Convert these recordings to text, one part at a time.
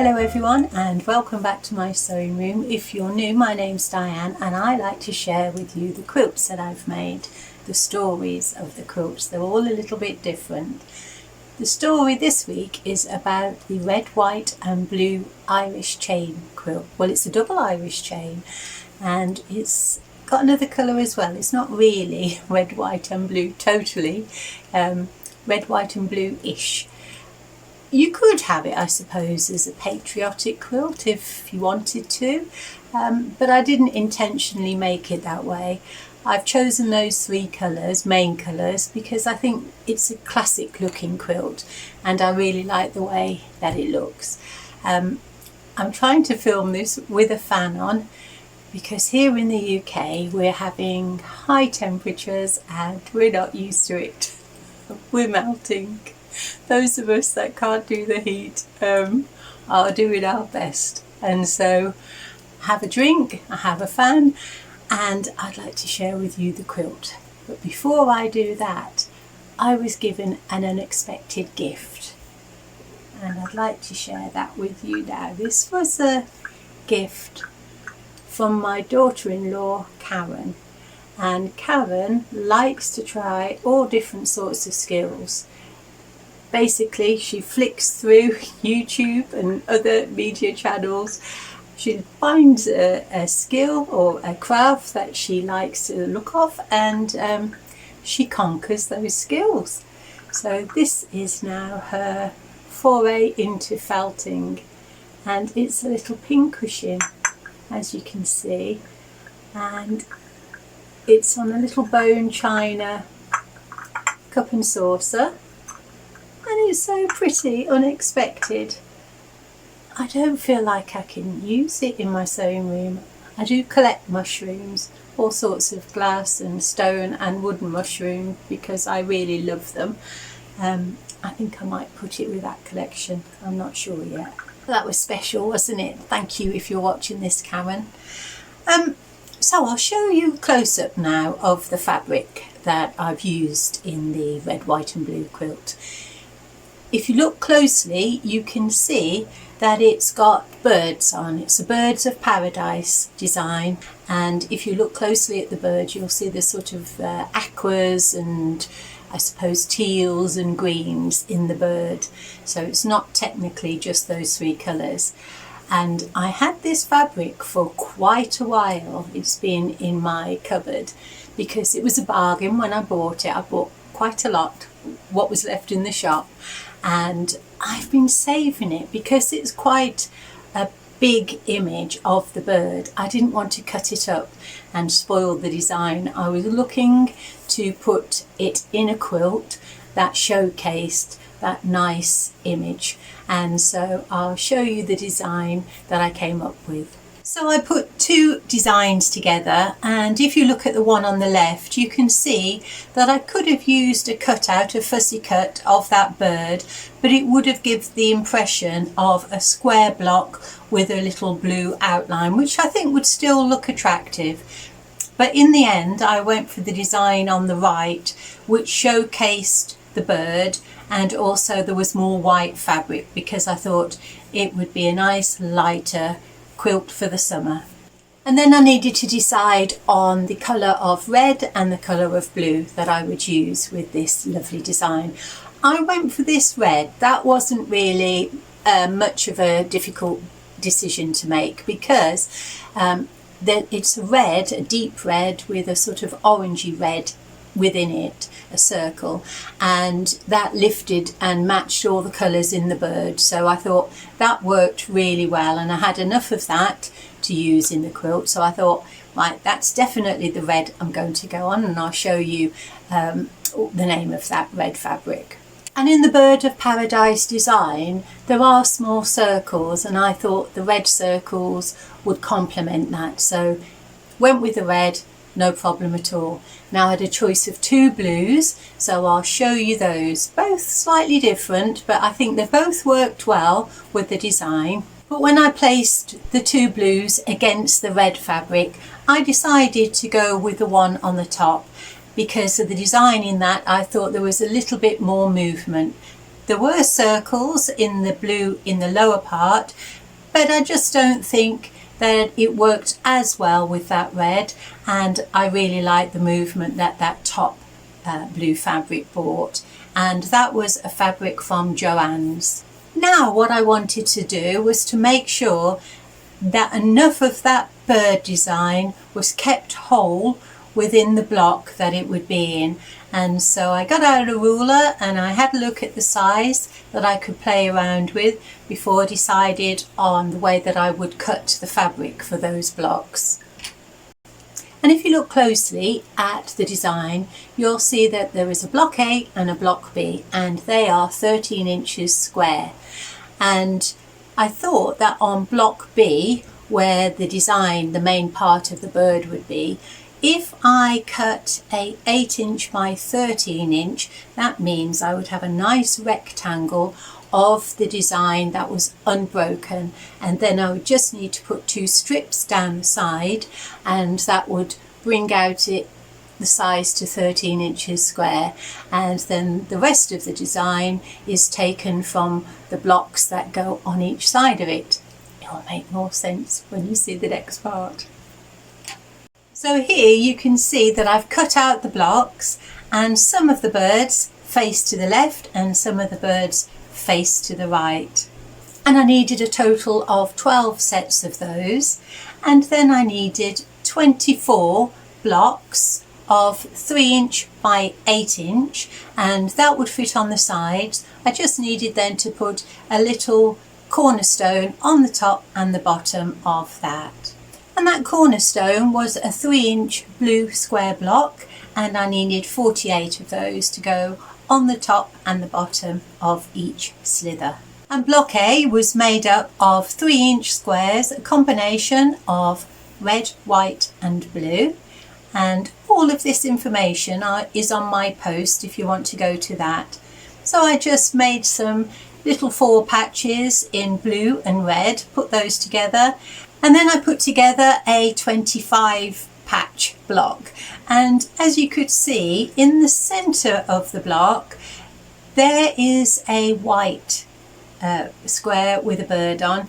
Hello everyone and welcome back to my sewing room. If you're new, my name's Diane and I like to share with you the quilts that I've made, the stories of the quilts. They're all a little bit different. The story this week is about the red, white and blue Irish chain quilt. Well, it's a double Irish chain and it's got another colour as well. It's not really red, white and blue totally, red, white and blue-ish. You could have it, I suppose, as a patriotic quilt if you wanted to, but I didn't intentionally make it that way. I've chosen those three colours, main colours, because I think it's a classic looking quilt and I really like the way that it looks. I'm trying to film this with a fan on because here in the UK we're having high temperatures and we're not used to it. We're melting. Those of us that can't do the heat are doing our best, and so have a drink, I have a fan, and I'd like to share with you the quilt. But before I do that, I was given an unexpected gift and I'd like to share that with you now. This was a gift from my daughter-in-law Karen, and Karen likes to try all different sorts of skills. Basically, she flicks through YouTube and other media channels. She finds a skill or a craft that she likes to look of, and she conquers those skills. So this is now her foray into felting, and it's a little pincushion, as you can see, and it's on a little bone china cup and saucer. And it's so pretty, unexpected. I don't feel like I can use it in my sewing room. I do collect mushrooms, all sorts of glass and stone and wooden mushrooms, because I really love them. I think I might put it with that collection. I'm not sure yet. That was special, wasn't it? Thank you if you're watching this, Karen. So I'll show you a close-up now of the fabric that I've used in the red, white and blue quilt. If you look closely, you can see that it's got birds on. It's a birds of paradise design, and if you look closely at the birds, you'll see the sort of aquas and I suppose teals and greens in the bird. So it's not technically just those three colours. And I had this fabric for quite a while. It's been in my cupboard because it was a bargain when I bought it. I bought quite a lot, what was left in the shop. And I've been saving it because it's quite a big image of the bird. I didn't want to cut it up and spoil the design. I was looking to put it in a quilt that showcased that nice image, and so I'll show you the design that I came up with. So I put two designs together, and if you look at the one on the left, you can see that I could have used a cutout, a fussy cut of that bird, but it would have given the impression of a square block with a little blue outline, which I think would still look attractive. But in the end, I went for the design on the right, which showcased the bird, and also there was more white fabric because I thought it would be a nice lighter quilt for the summer. And then I needed to decide on the colour of red and the colour of blue that I would use with this lovely design. I went for this red. That wasn't really much of a difficult decision to make because it's a red, a deep red with a sort of orangey red within it, a circle, and that lifted and matched all the colours in the bird. So I thought that worked really well, and I had enough of that to use in the quilt. So I thought, right, that's definitely the red I'm going to go on, and I'll show you the name of that red fabric. And in the bird of paradise design, there are small circles, and I thought the red circles would complement that. So went with the red, no problem at all. Now I had a choice of two blues, so I'll show you those. Both slightly different, but I think they both worked well with the design. But when I placed the two blues against the red fabric, I decided to go with the one on the top because of the design in that. I thought there was a little bit more movement. There were circles in the blue in the lower part, but I just don't think that it worked as well with that red, and I really like the movement that that top blue fabric brought, and that was a fabric from Joann's. Now what I wanted to do was to make sure that enough of that bird design was kept whole within the block that it would be in, and so I got out a ruler and I had a look at the size that I could play around with before I decided on the way that I would cut the fabric for those blocks. And if you look closely at the design, you'll see that there is a block A and a block B, and they are 13 inches square. And I thought that on block B, where the design, the main part of the bird would be, if I cut a 8-inch by 13-inch, that means I would have a nice rectangle of the design that was unbroken, and then I would just need to put 2 strips down the side, and that would bring out the size to 13 inches square, and then the rest of the design is taken from the blocks that go on each side of it. It will make more sense when you see the next part. So here you can see that I've cut out the blocks, and some of the birds face to the left and some of the birds face to the right. And I needed a total of 12 sets of those, and then I needed 24 blocks of 3-inch by 8-inch, and that would fit on the sides. I just needed then to put a little cornerstone on the top and the bottom of that. And that cornerstone was a 3-inch blue square block, and I needed 48 of those to go on the top and the bottom of each slither. And block A was made up of 3-inch squares, a combination of red, white and blue. And all of this information is on my post if you want to go to that. So I just made some little 4 patches in blue and red, put those together, and then I put together a 25 patch block. And as you could see, in the centre of the block there is a white square with a bird on.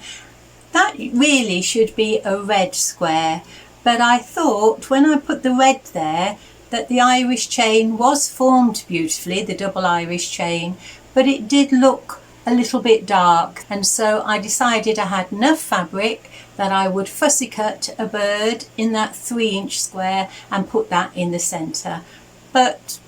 That really should be a red square, but I thought when I put the red there that the Irish chain was formed beautifully, the double Irish chain, but it did look a little bit dark, and so I decided I had enough fabric that I would fussy cut a bird in that 3-inch square and put that in the centre. But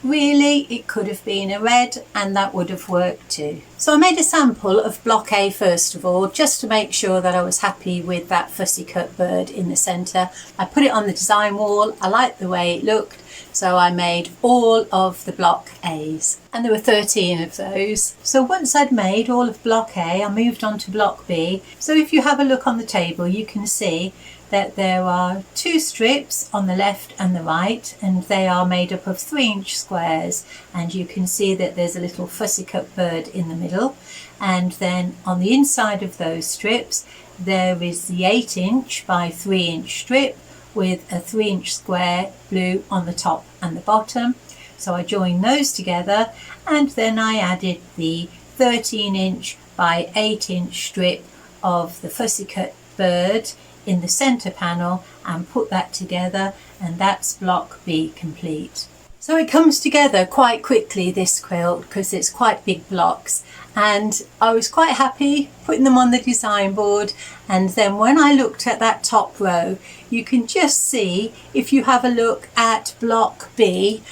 really it could have been a red and that would have worked too. So I made a sample of block A first of all, just to make sure that I was happy with that fussy cut bird in the centre. I put it on the design wall, I liked the way it looked, so I made all of the block A's, and there were 13 of those. So once I'd made all of block A, I moved on to block B. So if you have a look on the table, you can see that there are 2 strips on the left and the right, and they are made up of 3-inch squares, and you can see that there's a little fussy cut bird in the middle, and then on the inside of those strips there is the 8-inch by 3-inch strip with a 3-inch square blue on the top and the bottom. So I joined those together, and then I added the 13-inch by 8-inch strip of the fussy cut bird in the centre panel and put that together, and that's block B complete. So it comes together quite quickly, this quilt, because it's quite big blocks, and I was quite happy putting them on the design board. And then when I looked at that top row, you can just see, if you have a look at block B,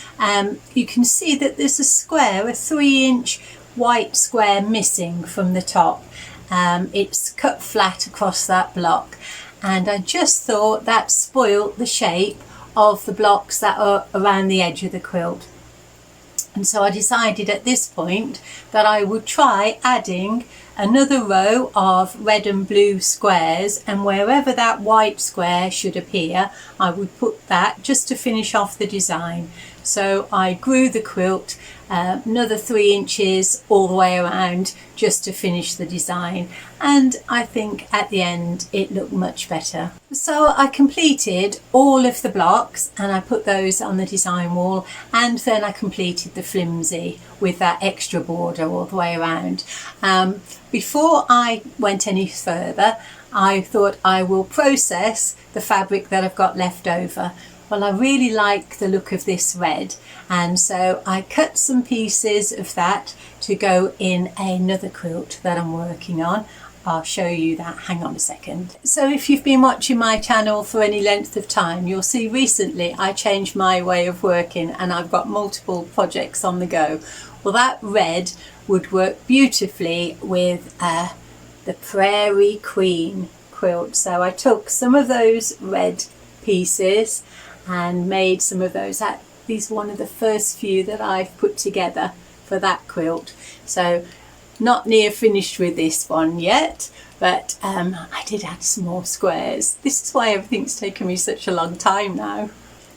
you can see that there's a square, a 3-inch white square missing from the top. It's cut flat across that block, and I just thought that spoilt the shape of the blocks that are around the edge of the quilt. And so I decided at this point that I would try adding another row of red and blue squares, and wherever that white square should appear I would put that just to finish off the design. So I grew the quilt another 3 inches all the way around just to finish the design, and I think at the end it looked much better. So I completed all of the blocks and I put those on the design wall, and then I completed the flimsy with that extra border all the way around. Before I went any further, I thought I will process the fabric that I've got left over. Well, I really like the look of this red, and so I cut some pieces of that to go in another quilt that I'm working on. I'll show you that, hang on a second. So if you've been watching my channel for any length of time, you'll see recently I changed my way of working and I've got multiple projects on the go. Well, that red would work beautifully with the Prairie Queen quilt. So I took some of those red pieces and made some of those. These are one of the first few that I've put together for that quilt. So not near finished with this one yet, but I did add some more squares. This is why everything's taken me such a long time now.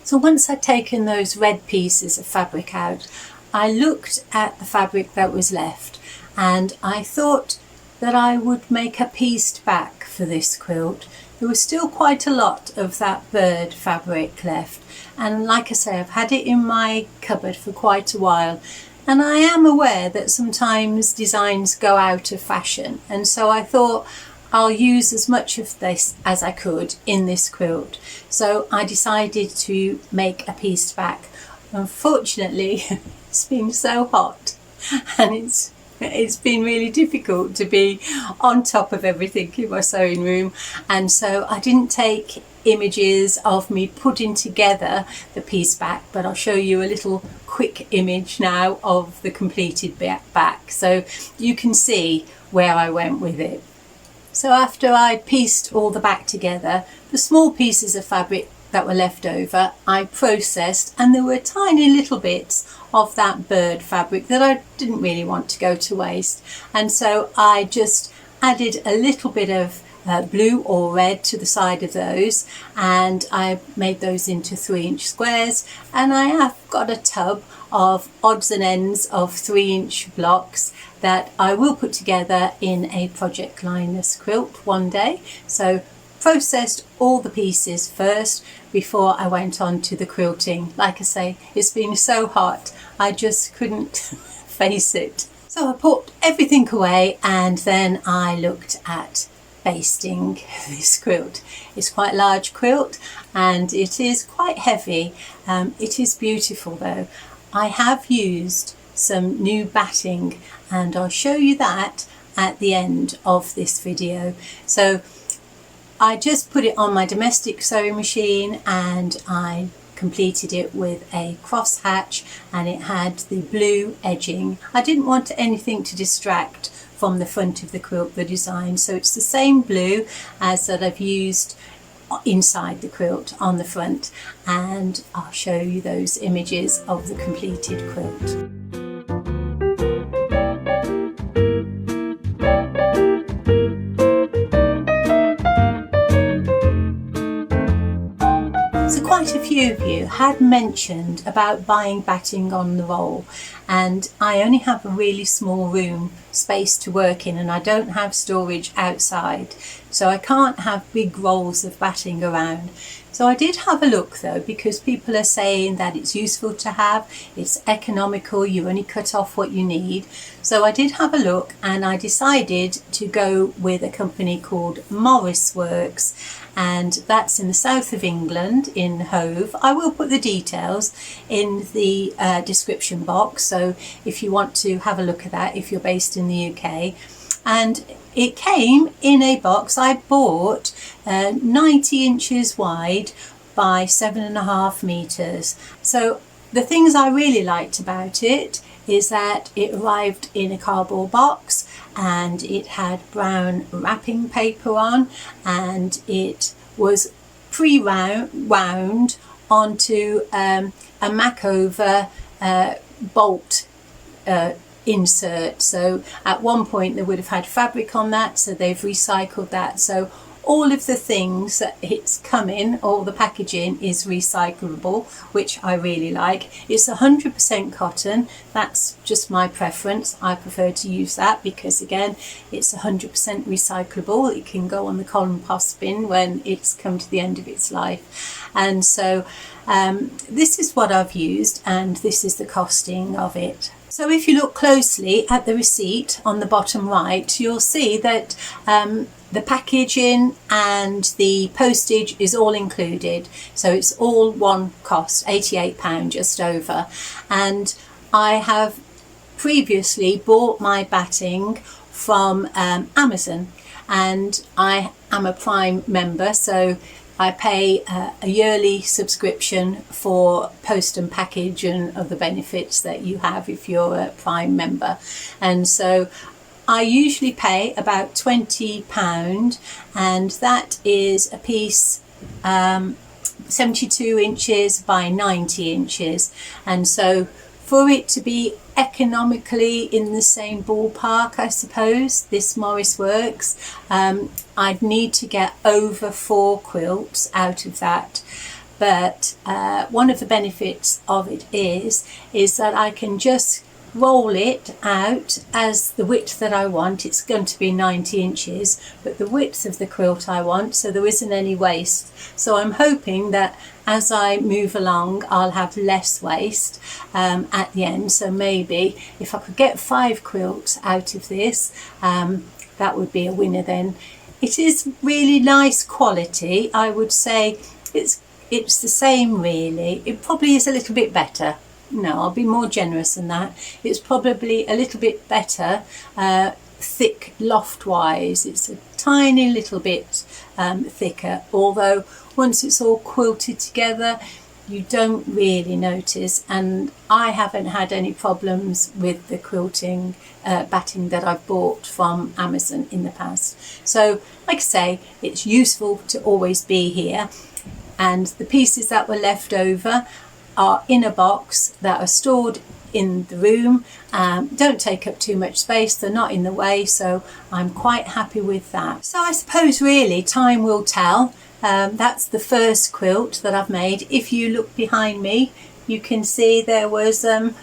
So once I'd taken those red pieces of fabric out, I looked at the fabric that was left and I thought that I would make a pieced back for this quilt. There was still quite a lot of that bird fabric left, and like I say, I've had it in my cupboard for quite a while, and I am aware that sometimes designs go out of fashion, and so I thought I'll use as much of this as I could in this quilt. So I decided to make a pieced back. Unfortunately, it's been so hot and it's been really difficult to be on top of everything in my sewing room, and so I didn't take images of me putting together the piece back, but I'll show you a little quick image now of the completed back so you can see where I went with it. So after I'd pieced all the back together, the small pieces of fabric that were left over I processed, and there were tiny little bits of that bird fabric that I didn't really want to go to waste, and so I just added a little bit of blue or red to the side of those, and I made those into 3-inch squares, and I have got a tub of odds and ends of 3-inch blocks that I will put together in a project liners quilt one day. So processed all the pieces first before I went on to the quilting. Like I say, it's been so hot I just couldn't face it. So I put everything away and then I looked at basting this quilt. It's quite a large quilt and it is quite heavy. It is beautiful though. I have used some new batting and I'll show you that at the end of this video. So I just put it on my domestic sewing machine and I completed it with a cross hatch, and it had the blue edging. I didn't want anything to distract from the front of the quilt, the design, so it's the same blue as that I've used inside the quilt on the front, and I'll show you those images of the completed quilt. So quite a few of you had mentioned about buying batting on the roll, and I only have a really small room space to work in and I don't have storage outside, so I can't have big rolls of batting around. So I did have a look though, because people are saying that it's useful to have, it's economical, you only cut off what you need. So I did have a look and I decided to go with a company called Morris Works, and that's in the south of England in Hove. I will put the details in the description box, so if you want to have a look at that if you're based in the UK. And it came in a box. I bought 90 inches wide by 7.5 meters. So the things I really liked about it is that it arrived in a cardboard box and it had brown wrapping paper on, and it was pre-wound onto a Macover bolt insert. So at one point they would have had fabric on that, so they've recycled that. So all of the things that it's come in, all the packaging is recyclable, which I really like. It's 100% cotton. That's just my preference. I prefer to use that because again, it's 100% recyclable. It can go on the compost bin when it's come to the end of its life. And so this is what I've used, and this is the costing of it. So if you look closely at the receipt on the bottom right, you'll see that the packaging and the postage is all included. So it's all one cost, £88 just over. And I have previously bought my batting from Amazon, and I am a Prime member, so I pay a yearly subscription for post and package and other benefits that you have if you're a Prime member. And so I usually pay about £20, and that is a piece 72 inches by 90 inches. And so for it to be economically in the same ballpark, I suppose, this Morris Works, I'd need to get over 4 quilts out of that. But one of the benefits of it is that I can just roll it out as the width that I want. It's going to be 90 inches, but the width of the quilt I want, so there isn't any waste. So I'm hoping that as I move along, I'll have less waste at the end. So maybe if I could get 5 quilts out of this, that would be a winner then. It is really nice quality. I would say it's the same really. It probably is a little bit better. No, I'll be more generous than that. It's probably a little bit better thick loft wise. It's a tiny little bit thicker, although once it's all quilted together you don't really notice, and I haven't had any problems with the quilting batting that I've bought from Amazon in the past. So like I say, it's useful to always be here, and the pieces that were left over are in a box that are stored in the room. Don't take up too much space, they're not in the way, so I'm quite happy with that. So I suppose really time will tell. That's the first quilt that I've made. If you look behind me, you can see there was an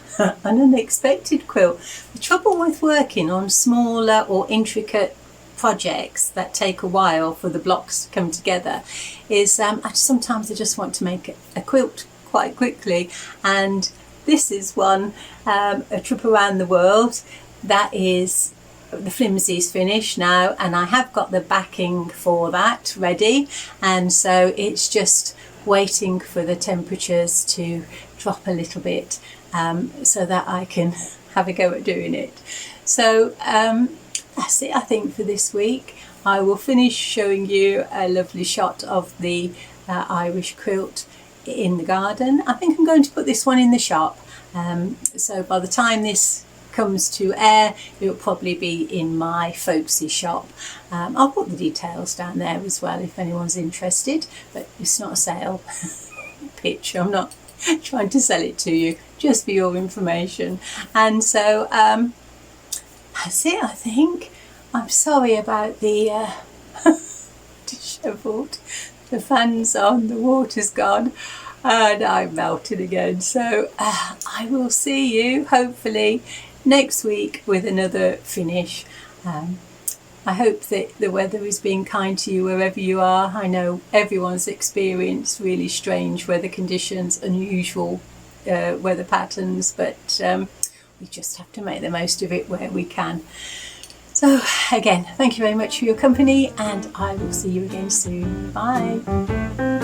unexpected quilt. The trouble with working on smaller or intricate projects that take a while for the blocks to come together is sometimes I just want to make a quilt quite quickly, and this is one, a trip around the world. That is, the flimsy's finished now, and I have got the backing for that ready, and so it's just waiting for the temperatures to drop a little bit so that I can have a go at doing it. So that's it, I think, for this week. I will finish showing you a lovely shot of the Irish quilt in the garden. I think I'm going to put this one in the shop, so by the time this comes to air it'll probably be in my Folksy Shop. I'll put the details down there as well if anyone's interested, but it's not a sale pitch. I'm not trying to sell it to you, just for your information. And so that's it, I think. I'm sorry about the dishevelled. The fan's on, the water's gone, and I'm melting again. So I will see you hopefully next week with another finish. I hope that the weather is being kind to you wherever you are. I know everyone's experienced really strange weather conditions, unusual weather patterns, but we just have to make the most of it where we can. So again, thank you very much for your company, and I will see you again soon. Bye.